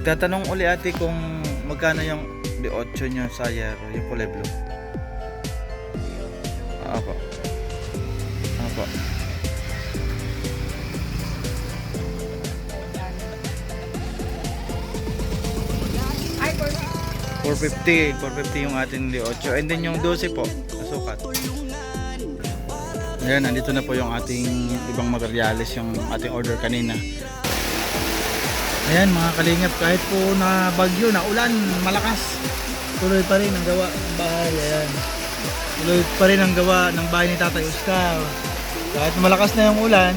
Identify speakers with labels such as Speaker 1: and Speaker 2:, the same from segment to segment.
Speaker 1: Magtatanong uli ate kung magkano yung D8 nyo sa Yero, yung kulay blue. Apo. Apo.
Speaker 2: Ay,
Speaker 1: 450 yung ating D8. And then yung 12 po, nasukat. Ayan, nandito na po yung ating ibang materials, yung ating order kanina. Ayan mga kalingap, kahit po na bagyo, na ulan, malakas, tuloy pa rin ang gawa ng bahay. Ayan, tuloy pa rin ang gawa ng bahay ni Tatay Oscar. Kahit malakas na yung ulan.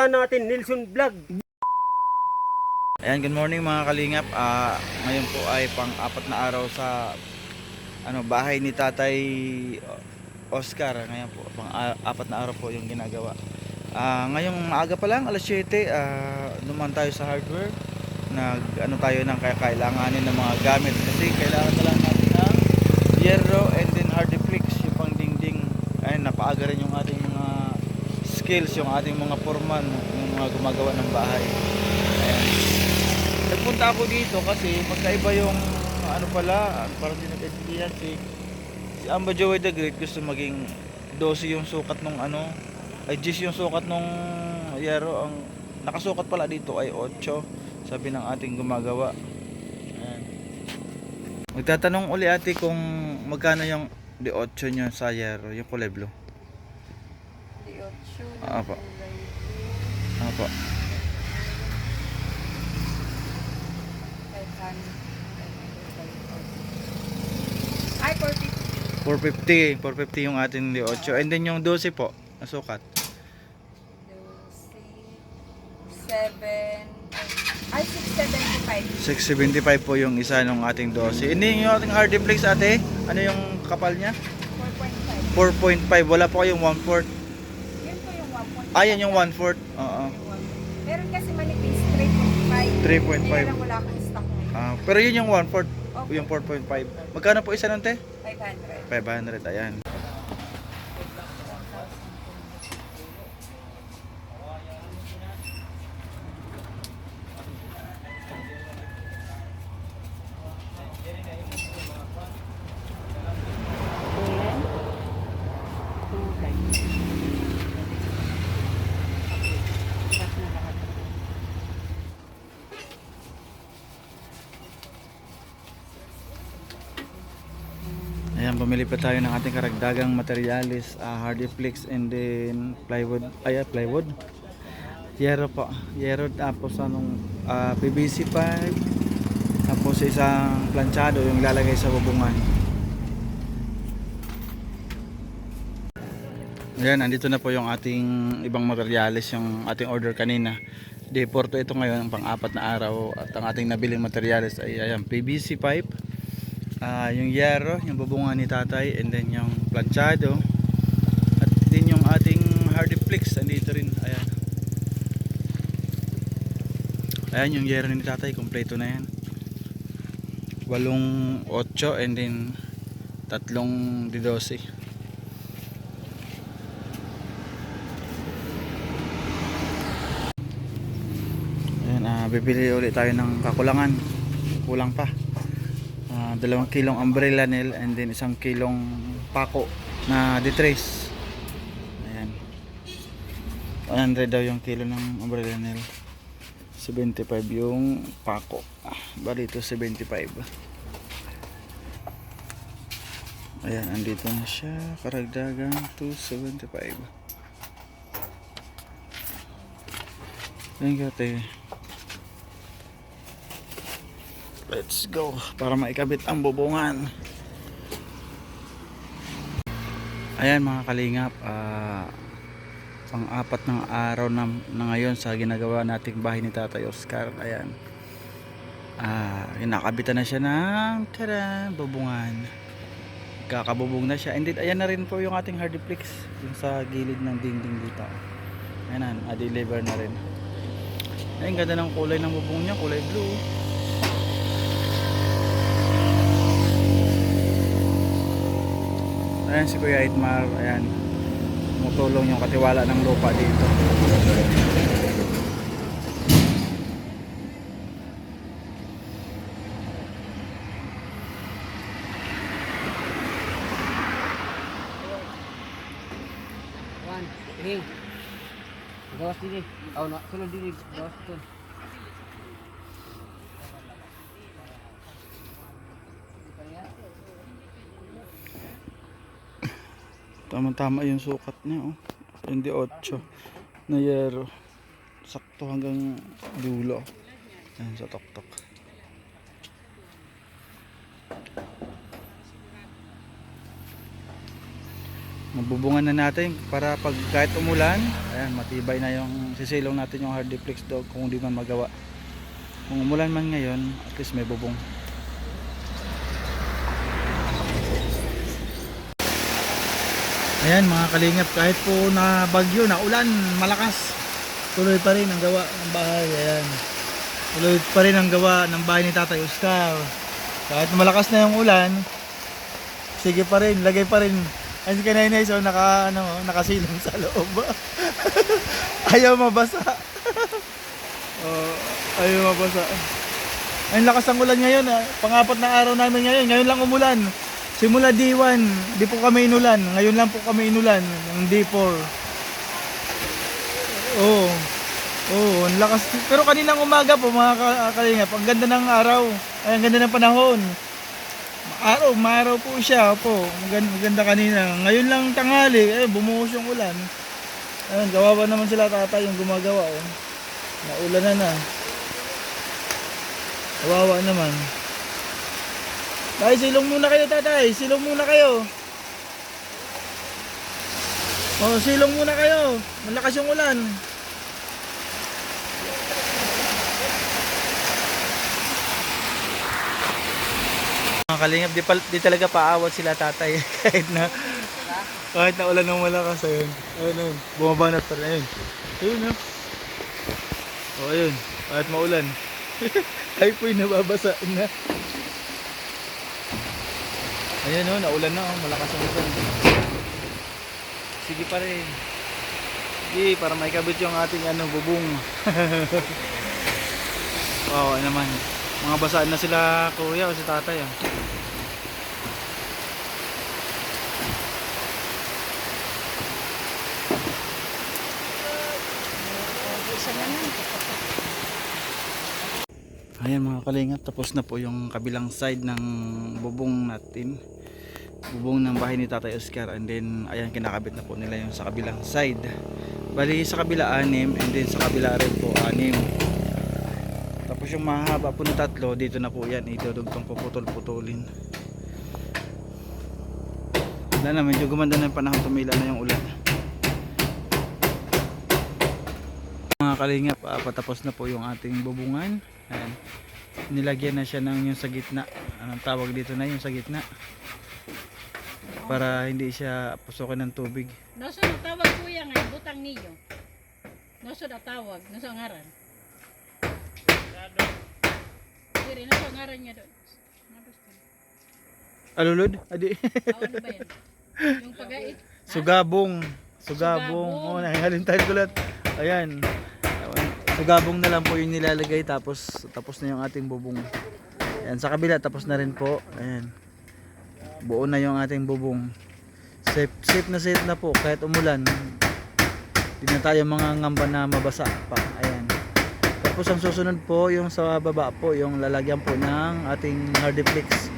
Speaker 3: Natin Nilson Vlog.
Speaker 1: Ayan, good morning mga kalingap. Ngayon po ay pang-apat na araw sa bahay ni Tatay Oscar. Ngayon po, pang-apat na araw po yung ginagawa. Ngayong maaga pa lang, alas 7, naman tayo sa hardware. Tayo ng kailanganin ng mga gamit kasi kailangan na lang natin ng Yero and then Hardiplex, yung pang dingding. Ayan, napaaga rin yung ating mga skills, yung ating mga foreman, yung mga gumagawa ng bahay. Ayan. Nagpunta ako dito kasi magkaiba yung parang di nagkaintindihan si Amba Joey the Great. Gusto maging 12 yung sukat nung 10 yung sukat nung Yero. Ang nakasukat pala dito ay 8, sabi ng ating gumagawa. Ayan. Magtatanong uli ate kung magkano yung D8 nyo sa Yero, yung kulay blue. Apo. Apo. 450 yung ating D8. And then yung 12 po, nasukat. 675 po yung isa ng ating 12. Hindi yung ating Hardiplex ate. Ano yung kapal niya? 4.5. Wala po kayong 1/4. Ayan yung 1/4. Oo.
Speaker 2: meron kasi manipis 3.5.
Speaker 1: 3.5.
Speaker 2: Hindi lang wala akong stock ngayon.
Speaker 1: Pero yun yung 1/4. Yung 4.5. Magkano po isa nun te?
Speaker 2: 500.
Speaker 1: 500. Ayan. Ayan, bumili pa tayo ng ating karagdagang materialis, Hardiplex and then plywood. Plywood. Yero po. Yero, tapos PVC pipe. Tapos isang planchado yung lalagay sa bubungan. Ayan, andito na po yung ating ibang materialis, yung ating order kanina. Day 4 to ito ngayon, pang-apat na araw. At ang ating nabiling materialis ay ayan, PVC pipe. Yung Yero, yung bubungan ni Tatay, and then yung planchado, at din yung ating Hardiplex andito rin. Ayan yung Yero ni Tatay, kompleto na yan. 8, 8 and then 3 D12. Ayan, bibili ulit tayo ng kakulangan, kulang pa. 2 kilong umbrella nail and then 1 kilong pako na detrace. Ayan, 100 daw yung kilo ng umbrella nail, 75 yung pako. Bali ito 75. Ayan, andito na siya, karagdagang 275. Thank you ate. Let's go para maikabit ang bubungan. Ayan mga kalingap, pang-apat ng araw na ngayon sa ginagawa nating bahay ni Tatay Oscar. Ayan, kinakabitan na siya ng bubungan. Kakabubong na siya. And then ayan na rin po yung ating Hardiplex, yung sa gilid ng dingding dito. Ayan, deliver na rin. Ayan, ganda ng kulay ng bubong niya, kulay blue. Ayan si Kuya Itmar, ayan. Tumutulong yung katiwala ng lupa dito.
Speaker 3: One, three. Gawas dili. Oh, na sulod dili. Gawas dun.
Speaker 1: Tama-tama yung sukat niya, oh. 28 na yero. Sakto hanggang dulo. Ayan sa tuktok. Mabubungan na natin para pag kahit umulan, ayan, matibay na yung sisilong natin yung hardiplex dog kung hindi man magawa. Kung umulan man ngayon, at least may bubong. Ayan mga kalingap, kahit po na bagyo, na ulan, malakas, tuloy pa rin ang gawa ng bahay. Ayan, tuloy pa rin ang gawa ng bahay ni Tatay Oscar. Kahit malakas na yung ulan, sige pa rin, lagay pa rin. Ay si Kanay so nakasilong sa loob. Ayaw mabasa. Oh, ayaw mabasa. Ay lakas ng ulan ngayon, pang-apat na araw namin ngayon. Ngayon lang umulan. Simula D1, di po kami inulan. Ngayon lang po kami inulan ng D4. Oo. Oo, ang lakas. Pero kaninang umaga po mga kalingap, ang ganda ng araw. Ay, ang ganda ng panahon. Maaraw po siya po. Maganda kanina. Ngayon lang tanghali, bumuhos yung ulan. Ayun, gawawa naman sila tatay yung gumagawa. Oh. Naulan na. Kawawa naman. Tay, silong muna kayo tatay. Silong muna kayo. Oh, silong muna kayo. Malakas yung ulan. Mga kalingap, di talaga paawat sila tatay. kahit na ulan ng malakas. Ayun. Ayun. Bumabanat pa rin. Ayun. Ayun no. Oh, ayun. Kahit maulan. Tayo po'y nababasa na. Ayan o, naulan na o, malakas ang ulan. Sige pa rin. Sige, para may kabit yung ating bubong. Wow, naman. Mga basaan na sila kuya o si tatay ah. Ayan mga kalingap, tapos na po yung kabilang side ng bubong natin. Bubong ng bahay ni Tatay Oscar. And then ayan, kinakabit na po nila yung sa kabilang side. Bali sa kabila 6, and then sa kabila rin po 6. Tapos yung mahaba po na 3, dito na po yan. Idudugtong po putol-putulin. Wala na, medyo gumanda na yung panahon, tumila na yung ulan. Mga kalingap, patapos na po yung ating bubungan. Ayan. Nilagyan na siya ng yung sa gitna. Anong tawag dito na yung sa gitna? Para hindi siya pusokin ng tubig.
Speaker 4: Noso na tawag kuya nga, butang niyo. Noso na tawag, noso ngaran. Dire, noso ngaran niya doon.
Speaker 1: Alulod? Adi.
Speaker 4: Ano ba yan? Yung pagait.
Speaker 1: Sugabong. Sugabong. Oh, nangahalin tayo gulat. Ayan. Sugabong na lang po yung nilalagay, tapos na yung ating bubong. Ayan, sa kabila tapos na rin po. Ayan. Buo na yung ating bubong. Safe na po kahit umulan. Hindi na tayo mga ngamba na mabasa pa. Ayan. Tapos ang susunod po yung sa baba po, yung lalagyan po ng ating hardiplex.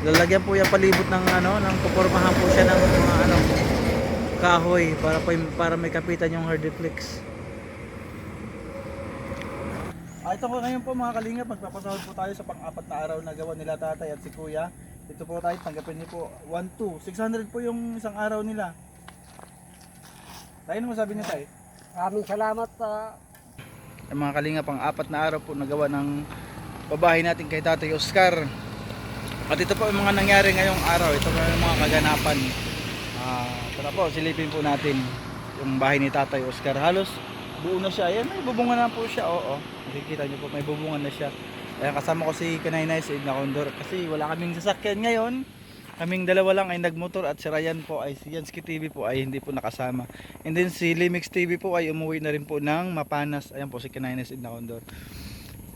Speaker 1: Lalagyan po yung palibot ng ng pupormahan po siya ng mga kahoy para may kapitan yung hardiplex. Ito po ngayon po mga kalingap, magpapasahod po tayo sa pang-apat na araw na gawa nila tatay at si kuya. Ito po tayo, tanggapin niyo po 1,200. 600 po yung isang araw nila. Tayo, ano masabi niyo tayo?
Speaker 3: Maraming salamat pa.
Speaker 1: Mga kalingap, pang-apat na araw po nagawa ng babahay natin kay Tatay Oscar. At ito po yung mga nangyari ngayong araw. Ito po yung mga kaganapan. Tara po, silipin po natin yung bahay ni Tatay Oscar. Halos buo na siya. Ayan, may bubungan na po siya. Oo, nakikita nyo po, may bubungan na siya. Ayan, kasama ko si Kanay sa Edna Condor kasi wala kaming sasakyan ngayon. kaming dalawa lang ay nagmotor at si Ryan po ay si Yansky TV po ay hindi po nakasama. And then si Limix TV po ay umuwi na rin po ng Mapanas. Ayan po si Kinainis in Condor.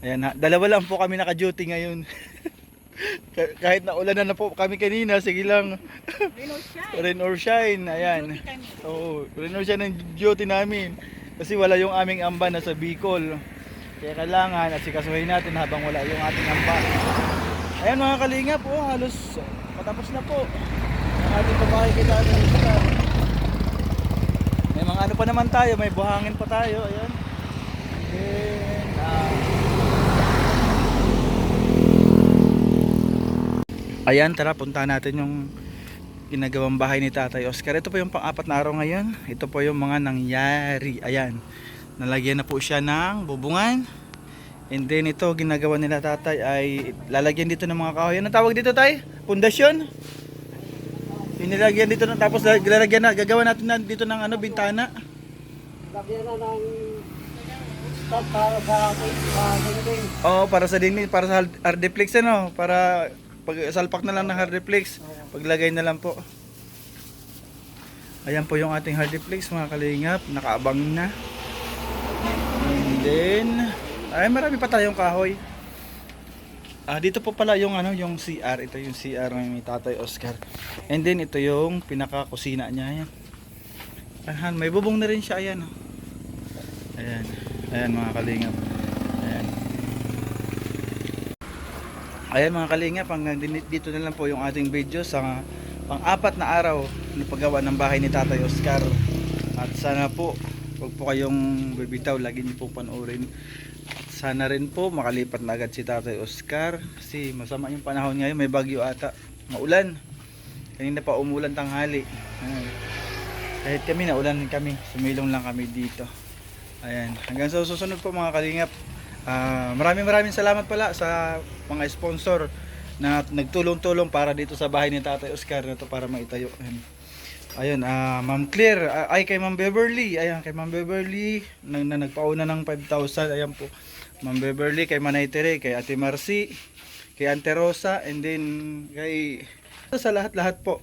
Speaker 1: Ayan ha, dalawa lang po kami naka-duty ngayon. Kahit na ulan na po kami kanina, sige lang.
Speaker 4: Rain or shine.
Speaker 1: Rain or shine, ayan.
Speaker 4: Duty kami.
Speaker 1: Oo, rain or shine ang duty namin. Kasi wala yung aming amba na sa Bicol. Kaya kailangan at sikasuhin natin habang wala yung ating amba. Ayan mga kalingap po, halos matapos na po ang ating pagkakikita ng Oscar. May mga ano pa naman tayo, may buhangin pa tayo, ayan. Then, ayan, tara puntahan natin yung ginagawang bahay ni Tatay Oscar. Ito po yung pang-apat na araw ngayon. Ito po yung mga nangyari. Ayan, nalagyan na po siya ng bubungan. And then ito ginagawa nila tatay ay lalagyan dito ng mga kahoy. Ano tawag dito tay? Pundasyon? Inilagyan dito na, tapos lalagyan na, gagawa natin na dito ng ano, bintana.
Speaker 3: Lagyan na ng stop para sa dingding.
Speaker 1: Oo, para sa dingding, para sa hardiplex ano, para pag salpak na lang ng hardiplex, paglagay na lang po. Ayan po yung ating hardiplex mga kalingap, nakaabang na. And then ay marami pa tayong kahoy. Dito po pala yung ano, yung CR. Ito yung CR ng Tatay Oscar. And then ito yung pinaka-kusina niya. Ayan. Ayan, may bubong na rin siya. Ayan. Ayan. Ayan mga kalingap. Ayan. Ayan mga kalingap, hanggang dito na lang po yung ating video sa pang-apat na araw ng paggawa ng bahay ni Tatay Oscar. At sana po, huwag po kayong bibitaw, lagi niyo po panoorin. Sana rin po makalipat na agad si Tatay Oscar kasi masama yung panahon ngayon, may bagyo ata, maulan. Kanina pa umulan tanghali. Ayan. Kahit kami naulan kami, sumilong lang kami dito. Ayan, hanggang sa susunod po mga kalingap. Maraming salamat pala sa mga sponsor na nagtulong-tulong para dito sa bahay ni Tatay Oscar na to para maitayo. Ayun, Ma'am Claire, ay kay Ma'am Beverly, ayan kay Ma'am Beverly na nagpauna ng 5,000, ayan po. Ma'am Beverly, kay Manay Tere, kay Ate Marcy, kay Ante Rosa, and then kay sa lahat-lahat po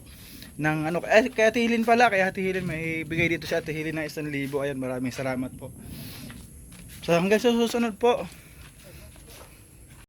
Speaker 1: ng ano, kay Ate Hilin pala, kay Ate Hilin may bigay dito si Ate Hilin na 1,000. Ayan, maraming salamat po. So hanggang sa susunod po.